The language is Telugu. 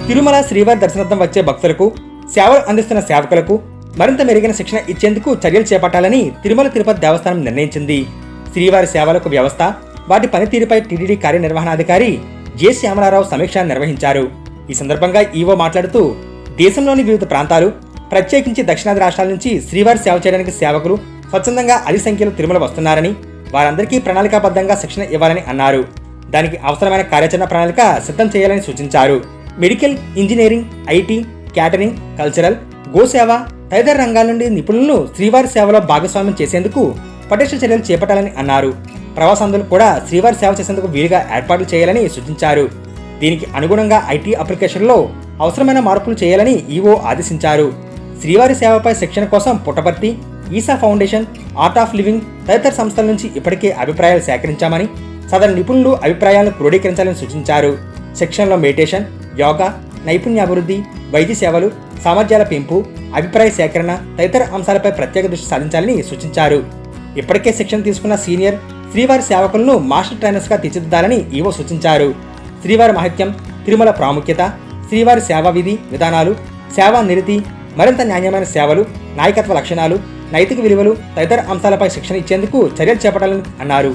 తిరుమల శ్రీవారి దర్శనార్థం వచ్చే భక్తులకు, సేవలు అందిస్తున్న సేవకులకు మరింత మెరుగైన శిక్షణ ఇచ్చేందుకు చర్యలు చేపట్టాలని తిరుమల తిరుపతి దేవస్థానం నిర్ణయించింది. శ్రీవారి సేవలకు వ్యవస్థ, వాటి పనితీరుపై టీటీడీ కార్యనిర్వహణాధికారి జె శ్యామలారావు సమీక్ష నిర్వహించారు. ఈ సందర్భంగా ఈవో మాట్లాడుతూ, దేశంలోని వివిధ ప్రాంతాలు, ప్రత్యేకించి దక్షిణాది రాష్ట్రాల నుంచి శ్రీవారి సేవ చేయడానికి సేవకులు స్వచ్ఛందంగా అధిక సంఖ్యలో తిరుమల వస్తున్నారని, వారందరికీ ప్రణాళికాబద్ధంగా శిక్షణ ఇవ్వాలని అన్నారు. దానికి అవసరమైన కార్యాచరణ ప్రణాళిక సిద్ధం చేయాలని సూచించారు. Medical, engineering, IT, catering, cultural, గోసేవ తదితర రంగాల నుండి నిపుణులను శ్రీవారి సేవలో భాగస్వామ్యం చేసేందుకు పటిష్ట చర్యలు చేపట్టాలని అన్నారు. ప్రవాసాంధ్రులు కూడా శ్రీవారి సేవ చేసేందుకు వీలుగా ఏర్పాట్లు చేయాలని సూచించారు. దీనికి అనుగుణంగా ఐటీ అప్లికేషన్లో అవసరమైన మార్పులు చేయాలని ఈవో ఆదేశించారు. శ్రీవారి సేవపై శిక్షణ కోసం పుట్టపర్తి, ఈసా ఫౌండేషన్, ఆర్ట్ ఆఫ్ లివింగ్ తదితర సంస్థల నుంచి ఇప్పటికే అభిప్రాయాలు సేకరించామని, సదరు నిపుణులు అభిప్రాయాలను క్రోడీకరించాలని సూచించారు. శిక్షణలో మెడిటేషన్, యోగా, నైపుణ్యాభివృద్ధి, వైద్య సేవలు, సామర్థ్యాల పెంపు, అభిప్రాయ సేకరణ తదితర అంశాలపై ప్రత్యేక దృష్టి సాధించాలని సూచించారు. ఇప్పటికే శిక్షణ తీసుకున్న సీనియర్ శ్రీవారి సేవకులను మాస్టర్ ట్రైనర్స్గా తీర్చిదిద్దాలని ఈవో సూచించారు. శ్రీవారి మహత్యం, తిరుమల ప్రాముఖ్యత, శ్రీవారి సేవా విధి విధానాలు, సేవా నిరతి, మరింత నాణ్యమైన సేవలు, నాయకత్వ లక్షణాలు, నైతిక విలువలు తదితర అంశాలపై శిక్షణ ఇచ్చేందుకు చర్యలు చేపట్టాలని అన్నారు.